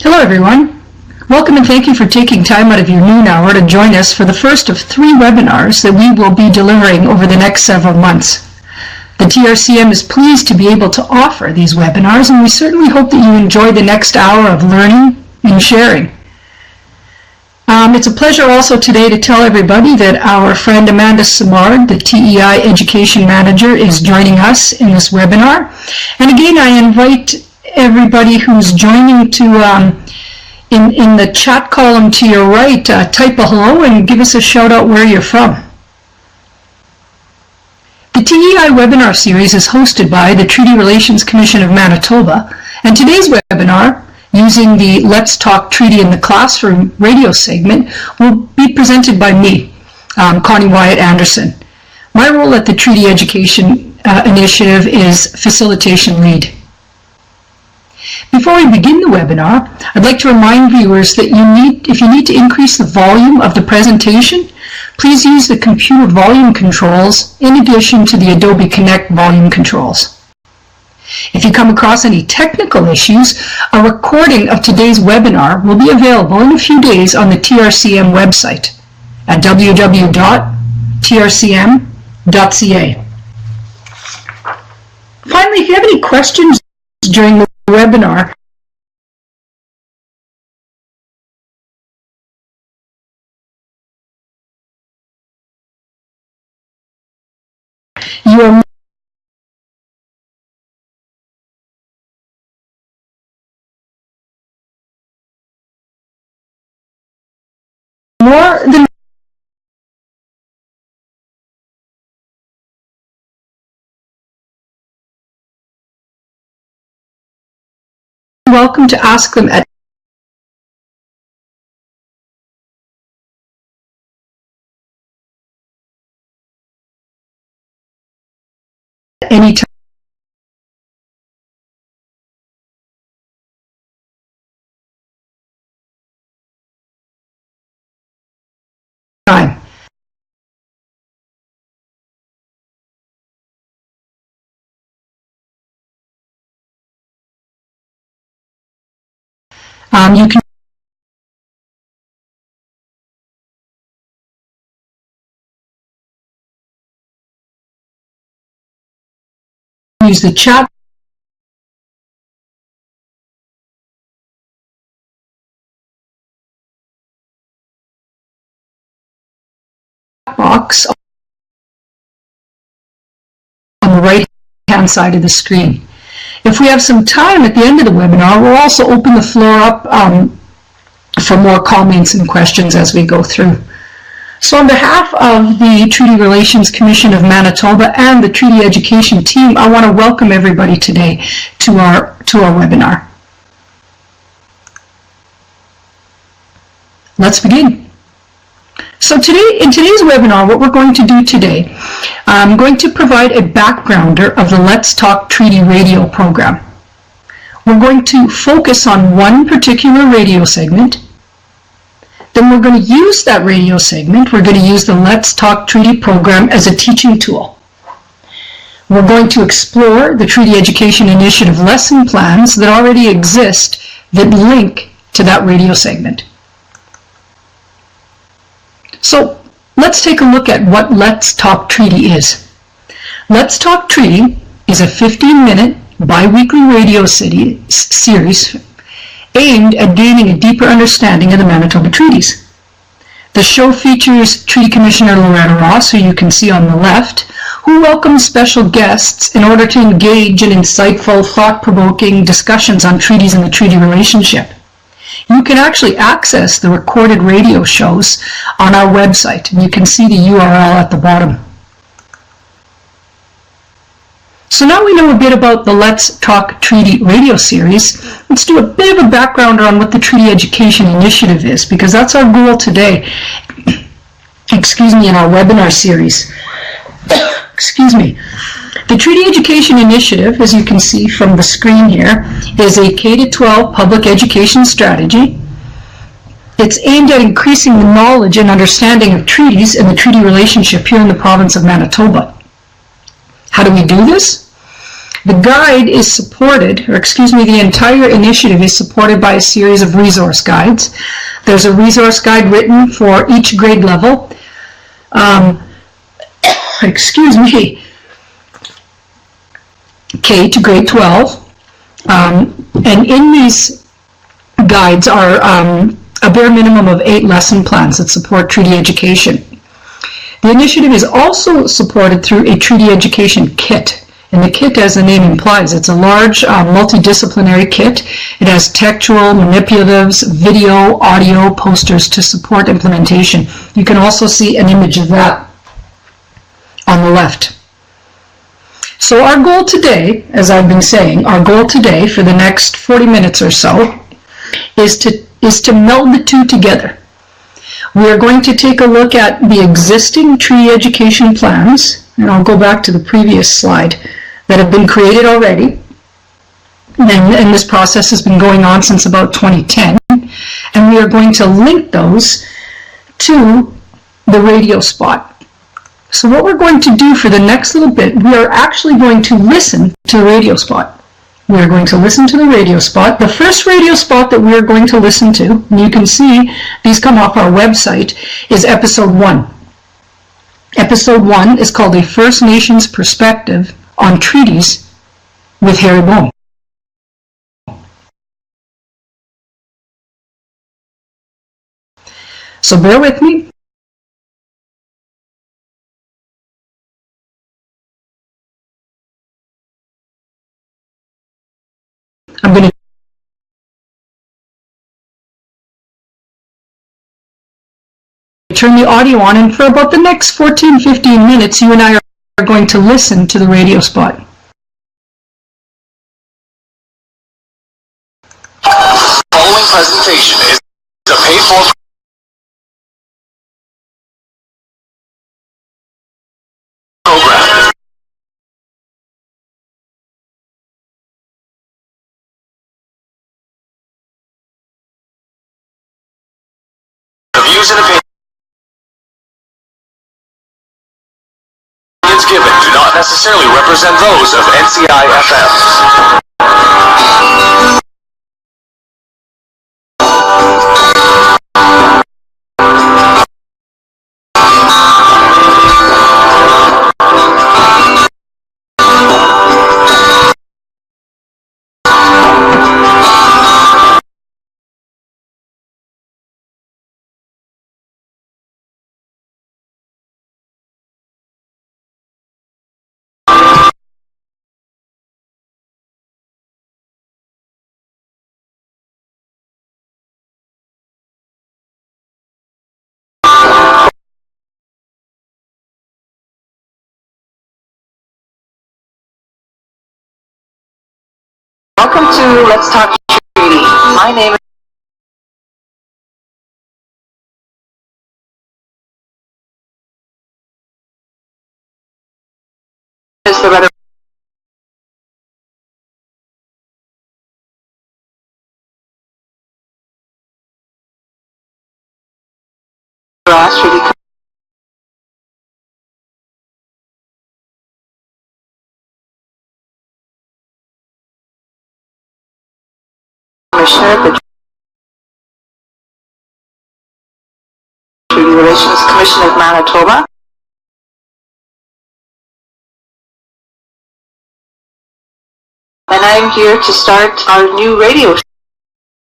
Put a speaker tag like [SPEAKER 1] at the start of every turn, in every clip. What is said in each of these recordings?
[SPEAKER 1] Hello everyone. Welcome and thank you for taking time out of your noon hour to join us for the first of 3 webinars that we will be delivering over the next several months. The TRCM is pleased to be able to offer these webinars, and we certainly hope that you enjoy the next hour of learning and sharing. It's a pleasure also today to tell everybody that our friend Amanda Simard, the TEI Education Manager, is joining us in this webinar. And again, I invite everybody who's joining to, in the chat column to your right, type a hello and give us a shout out where you're from. The TEI webinar series is hosted by the Treaty Relations Commission of Manitoba, and today's webinar, using the Let's Talk Treaty in the Classroom radio segment, will be presented by me, Connie Wyatt Anderson. My role at the Treaty Education Initiative is Facilitation Lead. Before we begin the webinar, I'd like to remind viewers that if you need to increase the volume of the presentation, please use the computer volume controls in addition to the Adobe Connect volume controls. If you come across any technical issues, a recording of today's webinar will be available in a few days on the TRCM website at www.trcm.ca. Finally, if you have any questions during the webinar, you are more than welcome to ask them at any time. You can use the chat box on the right-hand side of the screen. If we have some time at the end of the webinar, we'll also open the floor up for more comments and questions as we go through. So on behalf of the Treaty Relations Commission of Manitoba and the Treaty Education team, I want to welcome everybody today to our webinar. Let's begin. So today, in today's webinar, what we're going to do today, I'm going to provide a backgrounder of the Let's Talk Treaty radio program. We're going to focus on one particular radio segment. Then we're going to use that radio segment. We're going to use the Let's Talk Treaty program as a teaching tool. We're going to explore the Treaty Education Initiative lesson plans that already exist that link to that radio segment. So let's take a look at what Let's Talk Treaty is. Let's Talk Treaty is a 15-minute bi-weekly radio series aimed at gaining a deeper understanding of the Manitoba treaties. The show features Treaty Commissioner Loretta Ross, who you can see on the left, who welcomes special guests in order to engage in insightful, thought-provoking discussions on treaties and the treaty relationship. You can actually access the recorded radio shows on our website, and you can see the URL at the bottom. So now we know a bit about the Let's Talk Treaty radio series. Let's do a bit of a background on what the Treaty Education Initiative is, because that's our goal today, in our webinar series. The Treaty Education Initiative, as you can see from the screen here, is a K-12 public education strategy. It's aimed at increasing the knowledge and understanding of treaties and the treaty relationship here in the province of Manitoba. How do we do this? The guide is supported, or excuse me, the entire initiative is supported by a series of resource guides. There's a resource guide written for each grade level. Excuse me, K to grade 12. And in these guides are a bare minimum of 8 lesson plans that support treaty education. The initiative is also supported through a treaty education kit. And the kit, as the name implies, it's a large multidisciplinary kit. It has textual, manipulatives, video, audio, posters to support implementation. You can also see an image of that on the left. So our goal today, as I've been saying, our goal today for the next 40 minutes or so is to meld the two together. We are going to take a look at the existing treaty education plans, and I'll go back to the previous slide, that have been created already. And this process has been going on since about 2010. And we are going to link those to the radio spot. So what we're going to do for the next little bit, we are actually going to listen to the radio spot. We are going to listen to the radio spot. The first radio spot that we are going to listen to, and you can see these come off our website, is episode 1. Episode 1 is called A First Nations Perspective on Treaties with Harry Bohm. So bear with me. I'm going to turn the audio on, and for about the next 14-15 minutes, you and I are going to listen to the radio spot.
[SPEAKER 2] The following presentation is a paid-for program. The views and opinions given do not necessarily represent those of NCI-FM.
[SPEAKER 3] Welcome to Let's Talk Treaty. My name is the Treaty Commissioner of the Treaty Relations Commission of Manitoba. And I'm here to start our new radio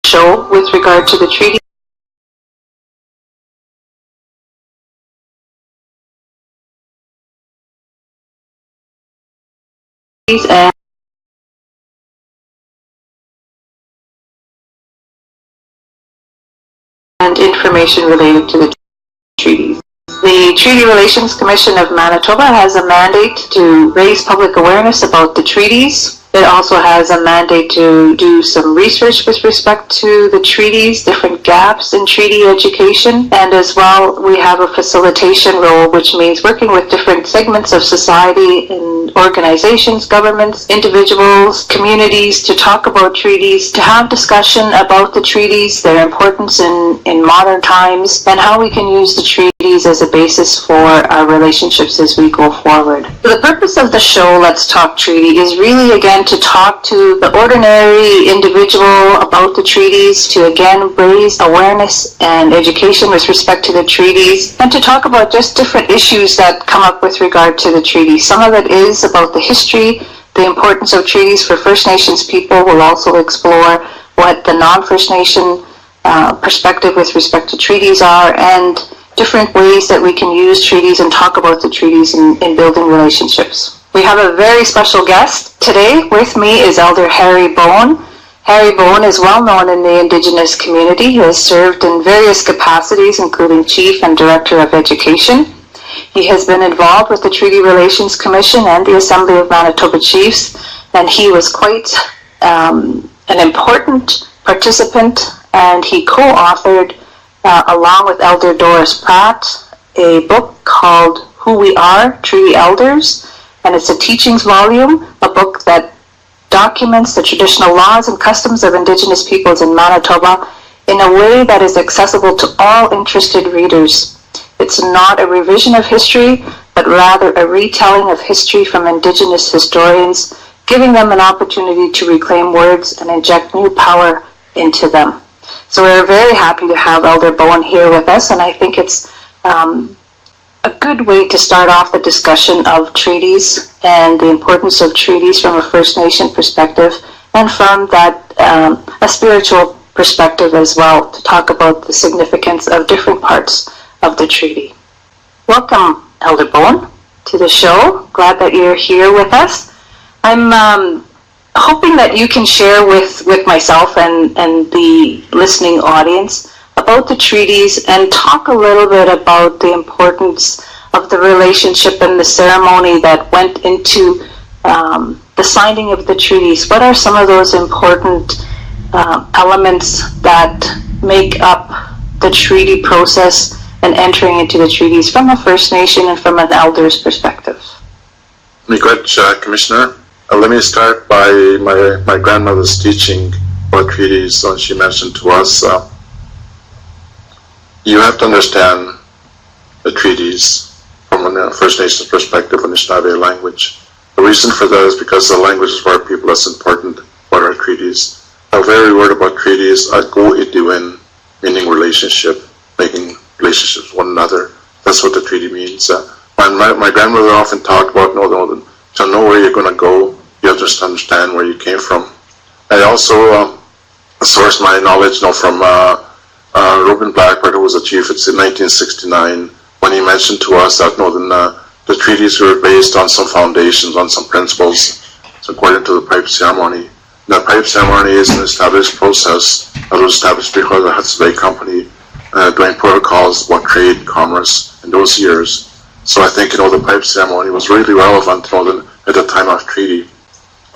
[SPEAKER 3] show with regard to the treaty and information related to the treaties. The Treaty Relations Commission of Manitoba has a mandate to raise public awareness about the treaties. It also has a mandate to do some research with respect to the treaties, different gaps in treaty education, and as well we have a facilitation role, which means working with different segments of society and organizations, governments, individuals, communities to talk about treaties, to have discussion about the treaties, their importance in modern times, and how we can use the treaties as a basis for our relationships as we go forward. So the purpose of the show, Let's Talk Treaty, is really again to talk to the ordinary individual about the treaties, to again raise awareness and education with respect to the treaties, and to talk about just different issues that come up with regard to the treaties. Some of it is about the history, the importance of treaties for First Nations people. We'll also explore what the non-First Nation perspective with respect to treaties are, and different ways that we can use treaties and talk about the treaties in building relationships. We have a very special guest today. With me is Elder Harry Bowen. Harry Bowen is well known in the Indigenous community. He has served in various capacities, including Chief and Director of Education. He has been involved with the Treaty Relations Commission and the Assembly of Manitoba Chiefs, and he was quite an important participant, and he co-authored along with Elder Doris Pratt, a book called Who We Are, Treaty Elders, and it's a teachings volume, a book that documents the traditional laws and customs of Indigenous peoples in Manitoba in a way that is accessible to all interested readers. It's not a revision of history, but rather a retelling of history from Indigenous historians, giving them an opportunity to reclaim words and inject new power into them. So we're very happy to have Elder Bowen here with us, and I think it's a good way to start off the discussion of treaties and the importance of treaties from a First Nation perspective, and from that a spiritual perspective as well, to talk about the significance of different parts of the treaty. Welcome, Elder Bowen, to the show. Glad that you're here with us. I'm hoping that you can share with myself and the listening audience about the treaties, and talk a little bit about the importance of the relationship and the ceremony that went into the signing of the treaties. What are some of those important elements that make up the treaty process and entering into the treaties from a First Nation and from an elder's perspective?
[SPEAKER 4] Good, Commissioner. Let me start by my grandmother's teaching about treaties. She mentioned to us, you have to understand the treaties from a First Nations perspective in the Anishinaabe language. The reason for that is because the language is for our people that's important about our treaties. A very word about treaties, go idiwin, meaning relationship, making relationships with one another. That's what the treaty means. My grandmother often talked about to know where you're going to go, you have to understand where you came from. I also sourced my knowledge from Reuben Blackburn, who was a chief in 1969, when he mentioned to us that the treaties were based on some foundations, on some principles, so according to the pipe ceremony. And the pipe ceremony is an established process that was established before the Hudson's Bay Company, doing protocols about trade, commerce in those years. So I think the pipe ceremony was really relevant at the time of treaty.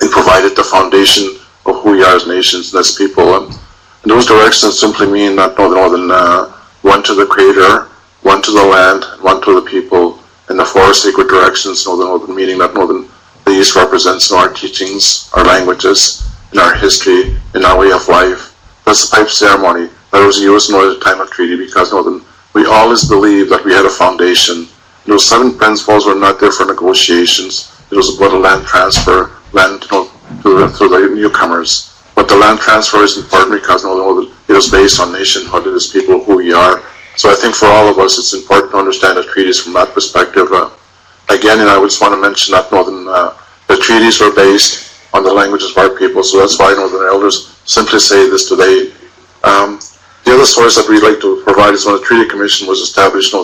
[SPEAKER 4] It provided the foundation of who we are as nations and as people. And those directions simply mean that one to the Creator, one to the land, one to the people, and the four sacred directions, meaning that the East represents our teachings, our languages, and our history, and our way of life. That's the pipe ceremony that was used at the time of treaty, because we always believed that we had a foundation. Those 7 principles were not there for negotiations. It was about a land transfer, land to the newcomers. But the land transfer is important because it is based on nationhood, it is people who we are. So I think for all of us, it's important to understand the treaties from that perspective. Again, I just want to mention that the treaties were based on the languages of our people. So that's why Northern Elders simply say this today. The other source that we'd like to provide is when the Treaty Commission was established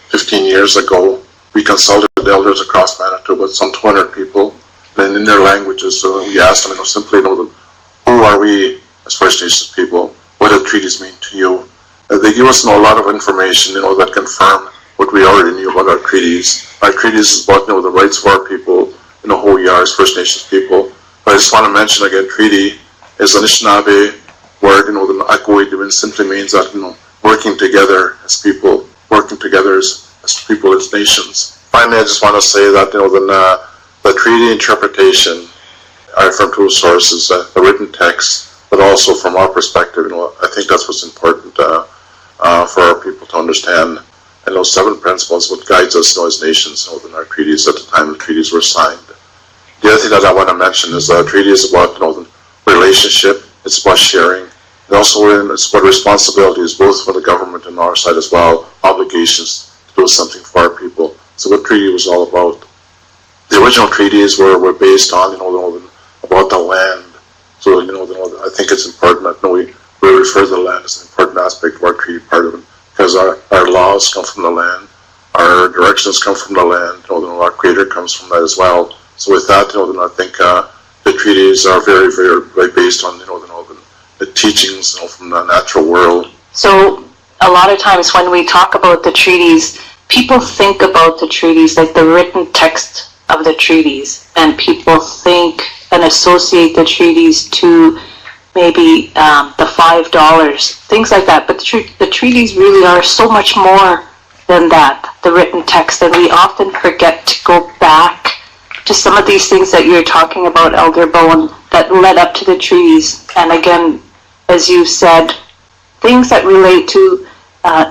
[SPEAKER 4] 15 years ago. We consulted elders across Manitoba, some 200 people, and in their languages. So we asked them, simply who are we as First Nations people? What do treaties mean to you? They give us a lot of information, that confirm what we already knew about our treaties. Our treaties is about, the rights of our people, who we are as First Nations people. But I just want to mention again, treaty is an Anishinaabe word, the Akwoidwin simply means that, working together as people, working together as people, as nations. Finally, I just want to say that, the treaty interpretation are from 2 sources, the written text, but also from our perspective, I think that's what's important for our people to understand. and those 7 principles what guides us as nations in our treaties at the time the treaties were signed. The other thing that I want to mention is that a treaty is about the relationship, it's about sharing, and also it's about responsibilities both for the government and our side as well, obligations to do something for our people. So what treaty was all about. The original treaties were based on about the land. So I think it's important that we refer to the land as an important aspect of our treaty part of it, because our laws come from the land, our directions come from the land, our creator comes from that as well. So with that, I think the treaties are very, very based on the teachings from the natural world.
[SPEAKER 3] So a lot of times when we talk about the treaties, people think about the treaties like the written text of the treaties, and people think and associate the treaties to maybe the $5, things like that. But the treaties really are so much more than that, the written text, and we often forget to go back to some of these things that you're talking about, Elder Bowen, that led up to the treaties. And again, as you said, things that relate to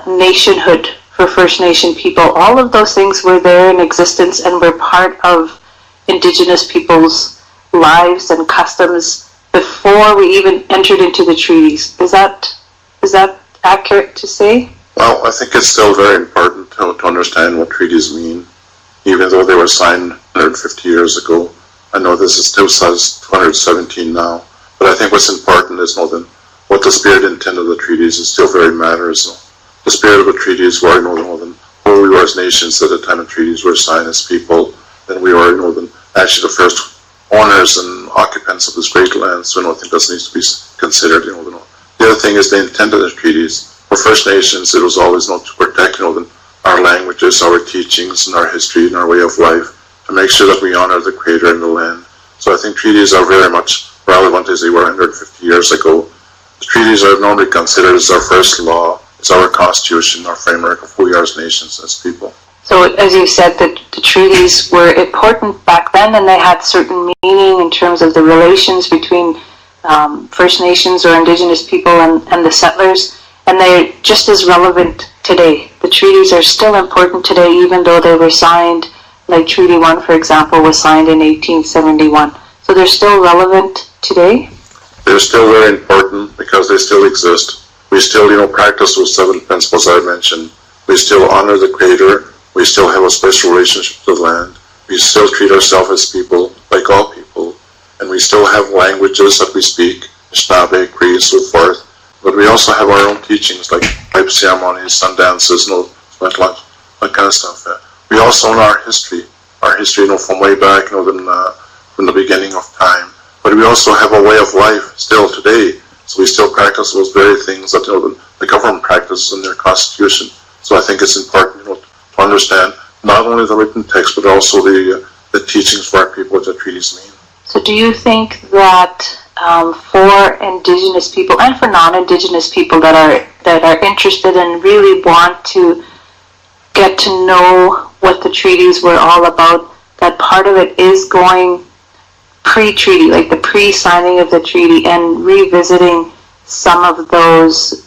[SPEAKER 3] nationhood for First Nation people, all of those things were there in existence and were part of Indigenous people's lives and customs before we even entered into the treaties. Is that accurate to say?
[SPEAKER 4] Well, I think it's still very important to understand what treaties mean, even though they were signed 150 years ago. I know this is still says 217 now, but I think what's important is what the spirit and intent of the treaties is still very matters. The spirit of the treaties were who we were as nations at the time the treaties were signed as people, and we were actually the first owners and occupants of this great land. So I think that needs to be considered. The other thing is the intent of the treaties. For First Nations, it was always to protect our languages, our teachings, and our history, and our way of life, to make sure that we honor the Creator and the land. So I think treaties are very much relevant as they were 150 years ago. The treaties are normally considered as our first law, it's our constitution, our framework of who we are as nations, as people.
[SPEAKER 3] So as you said, the treaties were important back then, and they had certain meaning in terms of the relations between First Nations or Indigenous people and the settlers, and they're just as relevant today. The treaties are still important today, even though they were signed, like Treaty 1, for example, was signed in 1871. So they're still relevant today?
[SPEAKER 4] They're still very important because they still exist. We still, practice those 7 principles I mentioned. We still honor the Creator. We still have a special relationship to the land. We still treat ourselves as people, like all people. And we still have languages that we speak, Anishinaabe, Cree, so forth. But we also have our own teachings, like pipe ceremonies, sun dances, that kind of stuff. We also know our history, from way back, from the beginning of time. But we also have a way of life still today. So we still practice those very things that the government practices in their constitution. So I think it's important to understand not only the written text, but also the teachings for our people, what the treaties mean.
[SPEAKER 3] So do you think that for Indigenous people and for non-Indigenous people that are interested and really want to get to know what the treaties were all about, that part of it is going pre-treaty, like the pre-signing of the treaty, and revisiting some of those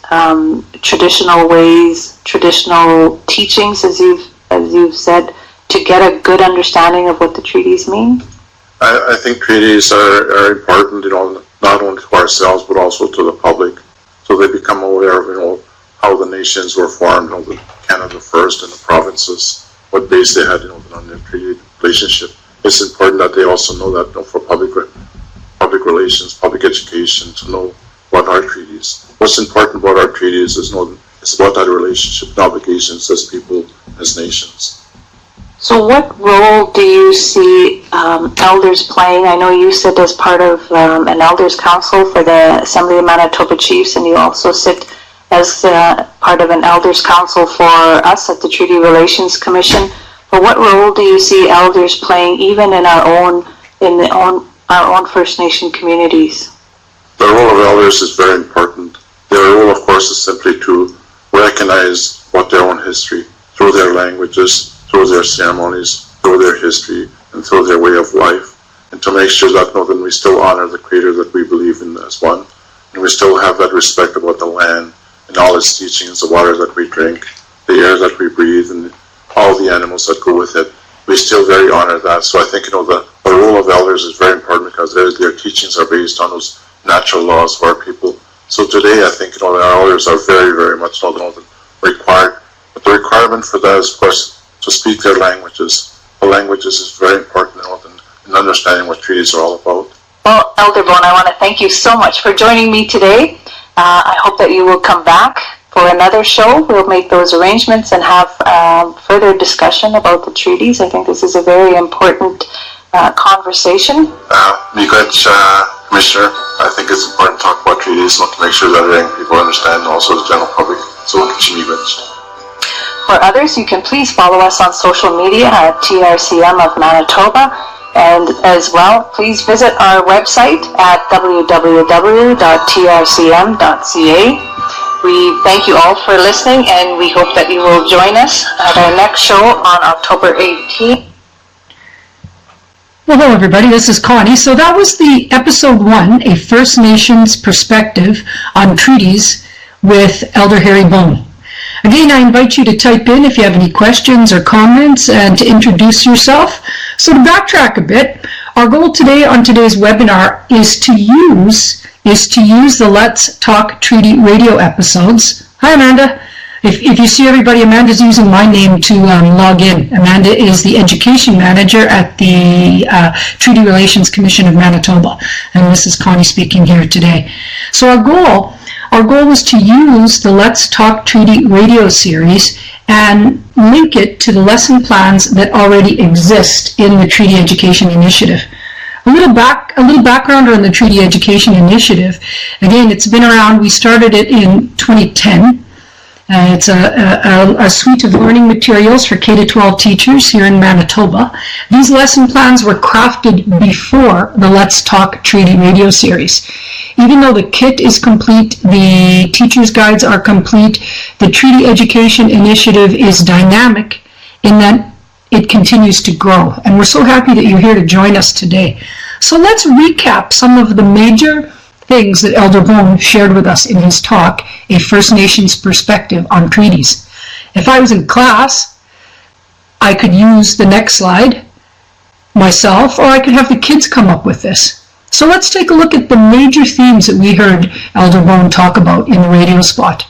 [SPEAKER 3] traditional ways, traditional teachings, as you've said, to get a good understanding of what the treaties mean?
[SPEAKER 4] I think treaties are important, not only to ourselves but also to the public, so they become aware of how the nations were formed, Canada first and the provinces, what base they had, on their treaty relationship. It's important that they also know that for public relations, public education, to know what our treaties. What's important about our treaties is it's about that relationship and obligations as people, as nations.
[SPEAKER 3] So what role do you see elders playing? I know you sit as part of an elders council for the Assembly of Manitoba Chiefs, and you also sit as part of an elders council for us at the Treaty Relations Commission. But what role do you see elders playing even in our own First Nation communities?
[SPEAKER 4] The role of elders is very important. Their role, of course, is simply to recognize what their own history, through their languages, through their ceremonies, through their history, and through their way of life, and to make sure that we still honor the Creator that we believe in as one, and we still have that respect about the land and all its teachings, the water that we drink, the air that we breathe, and all the animals that go with it. We still very honor that. So I think, the role of elders is very important because their teachings are based on those natural laws of our people. So today, I think, the elders are very, very much required. But the requirement for that is, of course, to speak their languages. The languages is very important in understanding what treaties are all about.
[SPEAKER 3] Well, Elder Bone, I want to thank you so much for joining me today. I hope that you will come back for another show. We'll make those arrangements and have further discussion about the treaties. I think this is a very important conversation.
[SPEAKER 4] Miigwech, Commissioner, I think it's important to talk about treaties and to make sure that people understand, and also the general public. So, Miigwech.
[SPEAKER 3] For others, you can please follow us on social media at TRCM of Manitoba. And as well, please visit our website at www.trcm.ca. We thank you all for listening, and we hope that you will join us at our next show on October 18th.
[SPEAKER 1] Well, hello everybody, this is Connie. So that was the episode 1, a First Nations perspective on treaties with Elder Harry Bone. Again, I invite you to type in if you have any questions or comments and to introduce yourself. So to backtrack a bit, our goal today on today's webinar is to use the Let's Talk Treaty radio episodes. Hi, Amanda. If you see everybody, Amanda's using my name to log in. Amanda is the Education Manager at the Treaty Relations Commission of Manitoba. And this is Connie speaking here today. So our goal is to use the Let's Talk Treaty radio series and link it to the lesson plans that already exist in the Treaty Education Initiative. A little background on the Treaty Education Initiative. Again, it's been around. We started it in 2010. It's a suite of learning materials for K-12 teachers here in Manitoba. These lesson plans were crafted before the Let's Talk Treaty radio series. Even though the kit is complete, the teacher's guides are complete, the Treaty Education Initiative is dynamic in that it continues to grow. And we're so happy that you're here to join us today. So let's recap some of the major things that Elder Bone shared with us in his talk, A First Nations Perspective on Treaties. If I was in class, I could use the next slide myself, or I could have the kids come up with this. So let's take a look at the major themes that we heard Elder Bone talk about in the radio spot.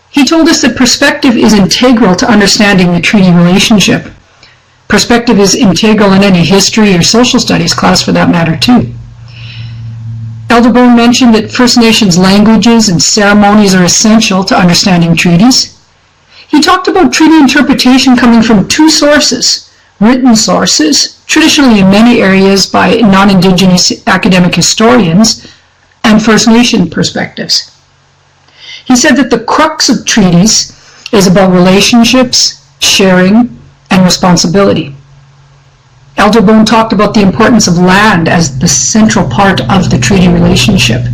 [SPEAKER 1] He told us that perspective is integral to understanding the treaty relationship. Perspective is integral in any history or social studies class for that matter too. Elder Bone mentioned that First Nations languages and ceremonies are essential to understanding treaties. He talked about treaty interpretation coming from two sources, written sources, traditionally in many areas by non-Indigenous academic historians, and First Nation perspectives. He said that the crux of treaties is about relationships, sharing, and responsibility. Elder Bone talked about the importance of land as the central part of the treaty relationship.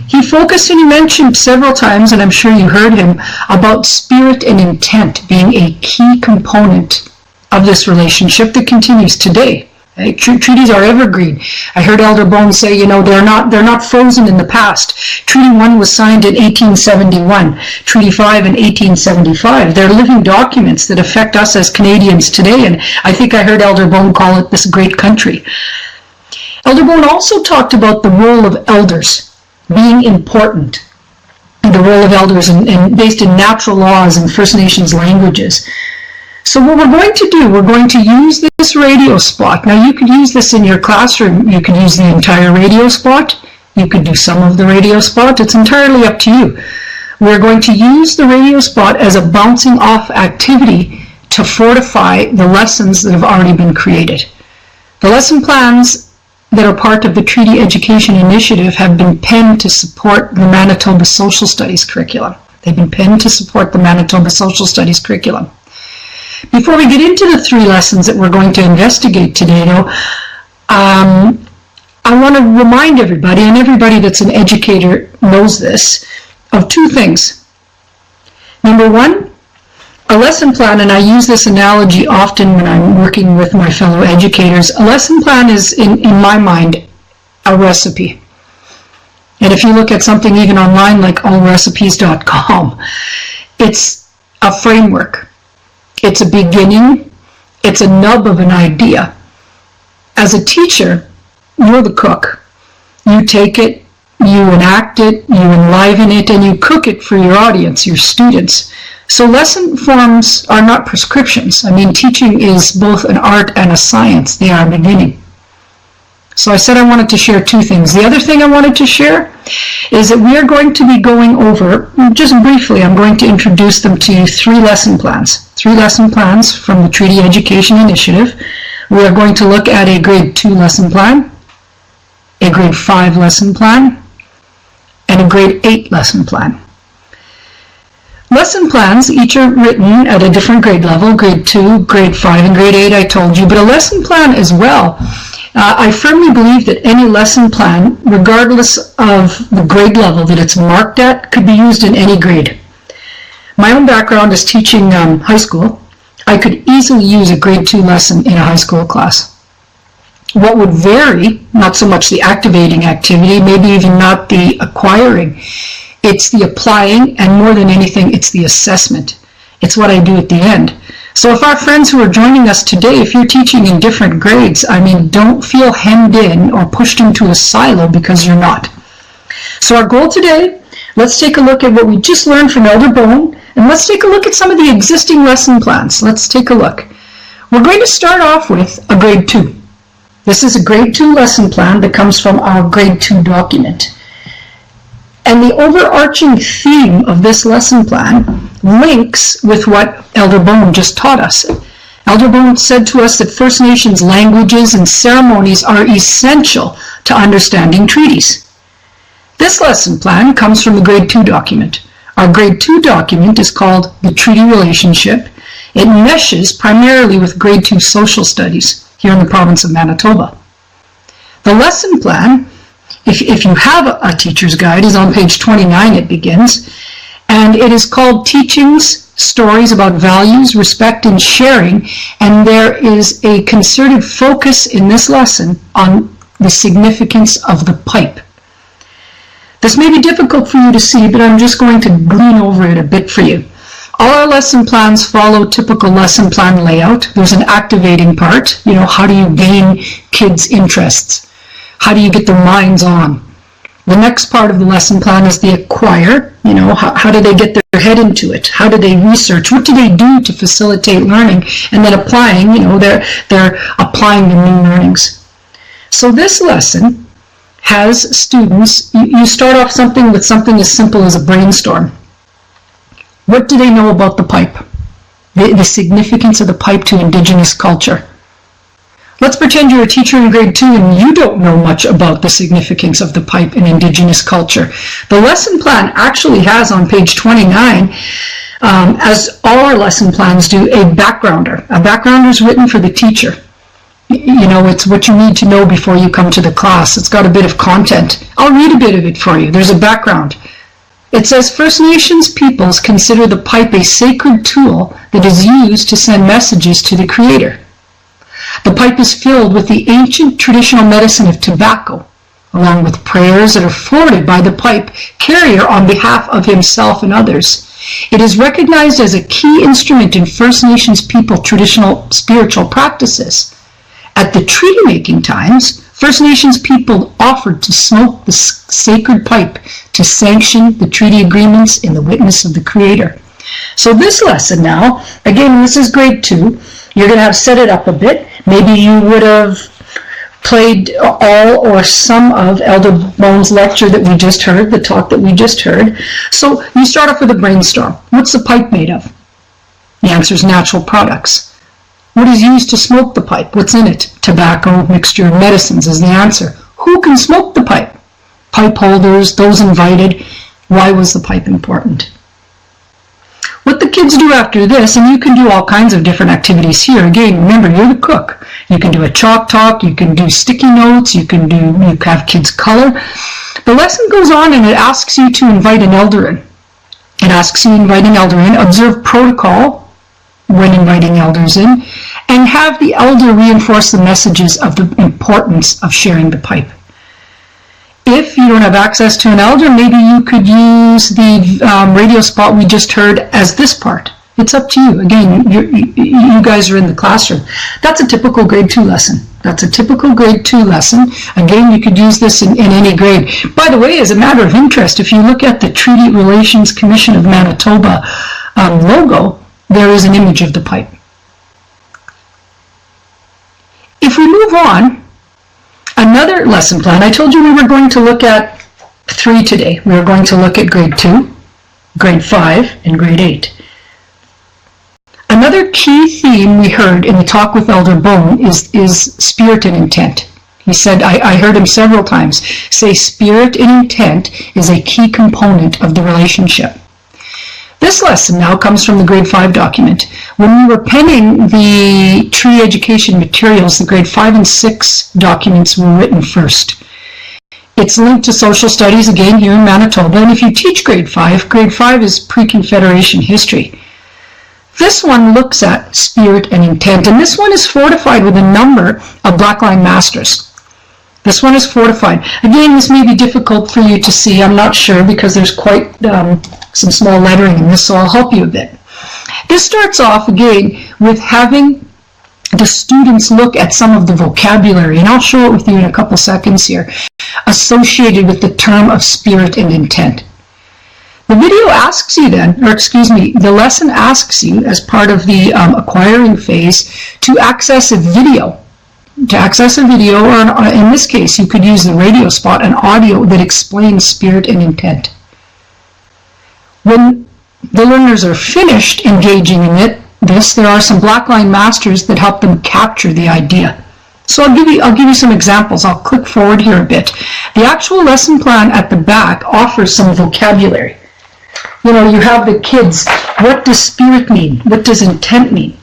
[SPEAKER 1] He focused and he mentioned several times, and I'm sure you heard him, about spirit and intent being a key component of this relationship that continues today. Treaties are evergreen. I heard Elder Bone say, they're not frozen in the past. Treaty 1 was signed in 1871, Treaty 5 in 1875. They're living documents that affect us as Canadians today, and I think I heard Elder Bone call it this great country. Elder Bone also talked about the role of elders being important, the role of elders and based in natural laws and First Nations languages. So what we're going to do, we're going to use this radio spot. Now you could use this in your classroom. You could use the entire radio spot. You could do some of the radio spot. It's entirely up to you. We're going to use the radio spot as a bouncing off activity to fortify the lessons that have already been created. The lesson plans that are part of the Treaty Education Initiative have been penned to support the Manitoba Social Studies curriculum. They've been penned to support the Manitoba Social Studies curriculum. Before we get into the three lessons that we're going to investigate today, though, I want to remind everybody, and everybody that's an educator knows this, of two things. Number one, a lesson plan, and I use this analogy often when I'm working with my fellow educators, a lesson plan is, in my mind, a recipe. And if you look at something even online like allrecipes.com, It's a framework. It's a beginning. It's a nub of an idea. As a teacher, you're the cook. You take it, you enact it, you enliven it, and you cook it for your audience, your students. So lesson forms are not prescriptions. I mean, teaching is both an art and a science. They are a beginning. So I said I wanted to share two things. The other thing I wanted to share is that we are going to be going over, just briefly, I'm going to introduce them to you, 3 lesson plans. 3 lesson plans from the Treaty Education Initiative. We are going to look at a grade 2 lesson plan, a grade 5 lesson plan, and a grade 8 lesson plan. Lesson plans, each are written at a different grade level, grade 2, grade 5, and grade 8 I told you, but a lesson plan as well. I firmly believe that any lesson plan, regardless of the grade level that it's marked at, could be used in any grade. My own background is teaching high school. I could easily use a grade 2 lesson in a high school class. What would vary, not so much the activating activity, maybe even not the acquiring, it's the applying, and more than anything, it's the assessment. It's what I do at the end. So if our friends who are joining us today, if you're teaching in different grades, I mean, don't feel hemmed in or pushed into a silo because you're not. So our goal today, let's take a look at what we just learned from Elder Bone, and let's take a look at some of the existing lesson plans. Let's take a look. We're going to start off with a grade 2. This is a grade 2 lesson plan that comes from our grade 2 document. And the overarching theme of this lesson plan links with what Elder Bone just taught us. Elder Bone said to us that First Nations languages and ceremonies are essential to understanding treaties. This lesson plan comes from the grade 2 document. Our grade 2 document is called the Treaty Relationship. It meshes primarily with grade 2 social studies here in the province of Manitoba. The lesson plan, if you have a teacher's guide, is on page 29. It begins, and it is called Teachings, Stories About Values, Respect, and Sharing, and there is a concerted focus in this lesson on the significance of the pipe. This may be difficult for you to see, but I'm just going to glean over it a bit for you. All our lesson plans follow typical lesson plan layout. There's an activating part, how do you gain kids' interests? How do you get their minds on? The next part of the lesson plan is the acquire. How do they get their head into it? How do they research? What do they do to facilitate learning? And then applying, they're applying the new learnings. So this lesson has students, you start off with something as simple as a brainstorm. What do they know about the pipe? The significance of the pipe to Indigenous culture. Let's pretend you're a teacher in grade 2 and you don't know much about the significance of the pipe in Indigenous culture. The lesson plan actually has on page 29, as all our lesson plans do, a backgrounder. A backgrounder is written for the teacher. It's what you need to know before you come to the class. It's got a bit of content. I'll read a bit of it for you. There's a background. It says, First Nations peoples consider the pipe a sacred tool that is used to send messages to the Creator. The pipe is filled with the ancient traditional medicine of tobacco, along with prayers that are forwarded by the pipe carrier on behalf of himself and others. It is recognized as a key instrument in First Nations people traditional spiritual practices. At the treaty-making times, First Nations people offered to smoke the sacred pipe to sanction the treaty agreements in the witness of the Creator. So this lesson now, again, this is grade 2. You're going to have set it up a bit. Maybe you would have played all or some of Elder Bone's lecture that we just heard, the talk that we just heard. So you start off with a brainstorm. What's the pipe made of? The answer is natural products. What is used to smoke the pipe? What's in it? Tobacco, mixture of medicines is the answer. Who can smoke the pipe? Pipe holders, those invited. Why was the pipe important? What the kids do after this, and you can do all kinds of different activities here. Again, remember, you're the cook. You can do a chalk talk, you can do sticky notes, you have kids color. The lesson goes on and it asks you to invite an elder in. It asks you to invite an elder in, observe protocol when inviting elders in, and have the elder reinforce the messages of the importance of sharing the pipe. If you don't have access to an elder, maybe you could use the radio spot we just heard as this part. It's up to you. Again, you guys are in the classroom. That's a typical grade 2 lesson. That's a typical grade 2 lesson. Again, you could use this in any grade. By the way, as a matter of interest, if you look at the Treaty Relations Commission of Manitoba logo, there is an image of the pipe. If we move on, another lesson plan. I told you we were going to look at 3 today. We were going to look at grade 2, grade 5, and grade 8. Another key theme we heard in the talk with Elder Bone is spirit and intent. He said, I heard him several times say spirit and intent is a key component of the relationship. This lesson now comes from the grade 5 document. When we were penning the tree education materials, the grade 5 and 6 documents were written first. It's linked to social studies again here in Manitoba, and if you teach grade 5 is pre-Confederation history. This one looks at spirit and intent, and this one is fortified with a number of Blackline Masters. This one is fortified. Again, this may be difficult for you to see, I'm not sure, because there's quite some small lettering in this, so I'll help you a bit. This starts off, again, with having the students look at some of the vocabulary, and I'll show it with you in a couple seconds here, associated with the term of spirit and intent. The video asks you then, or excuse me, the lesson asks you as part of the acquiring phase to access a video. To access a video, or in this case, you could use the radio spot, an audio that explains spirit and intent. When the learners are finished engaging in there are some Blackline Masters that help them capture the idea. So I'll give you some examples. I'll click forward here a bit. The actual lesson plan at the back offers some vocabulary. You know, you have the kids, what does spirit mean? What does intent mean?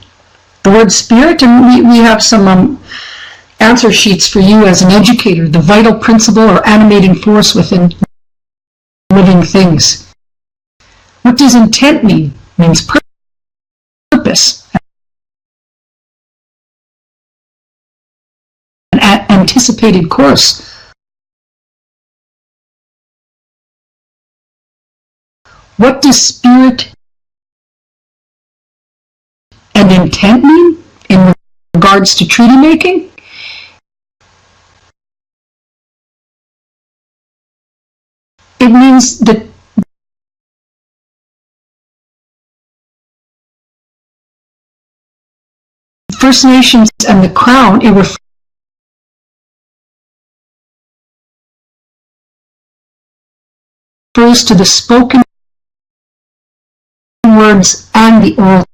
[SPEAKER 1] The word spirit, and we have some answer sheets for you as an educator, the vital principle or animating force within living things. What does intent mean? It means purpose. An anticipated course. What does spirit and intent mean in regards to treaty making? It means that First Nations and the Crown, it refers to the spoken words and the oral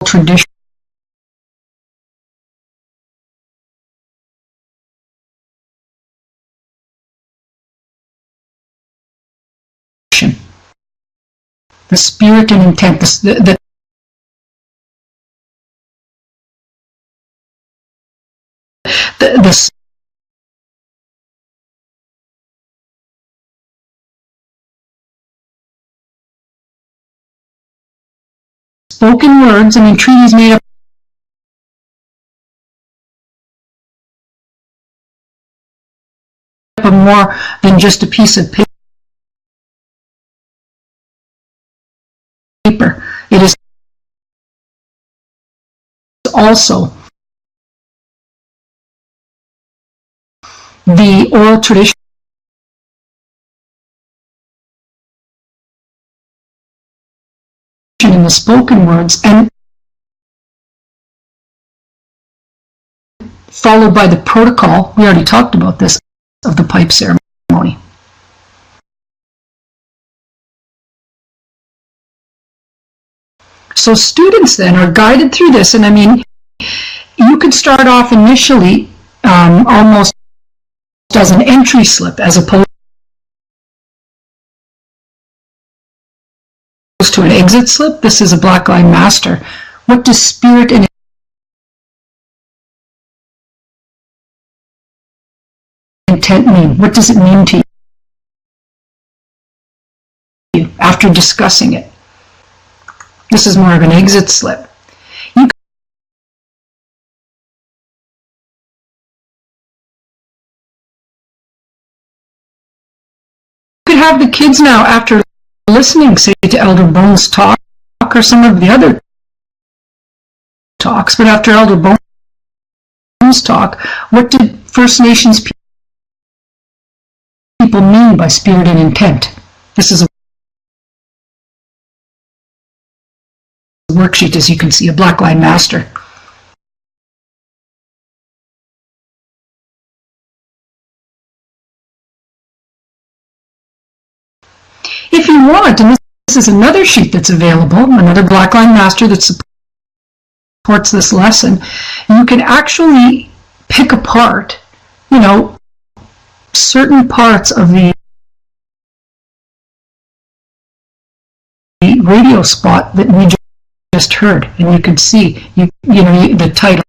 [SPEAKER 1] tradition. The spirit and intent, the spoken words, I mean, treaties made up of more than just a piece of paper. It is also the oral tradition in the spoken words, and followed by the protocol, we already talked about this, of the pipe ceremony. So students then are guided through this, and I mean, you could start off initially almost as an entry slip as opposed to an exit slip. This is a Blackline Master. What does spirit and intent mean? What does it mean to you after discussing it? This is more of an exit slip. have the kids now, after listening, say, to Elder Bones talk or some of the other talks, but after Elder Bones talk, what did First Nations people mean by spirit and intent? This is a worksheet, as you can see, a Blackline Master. If you want, and this is another sheet that's available, another Blackline Master that supports this lesson, you can actually pick apart, certain parts of the radio spot that we just heard, and you can see, the title,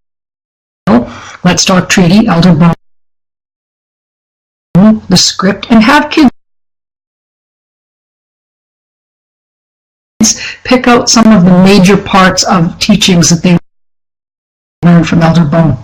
[SPEAKER 1] Let's Talk Treaty, Elder Bone, the script, and have kids pick out some of the major parts of teachings that they learned from Elder Bone.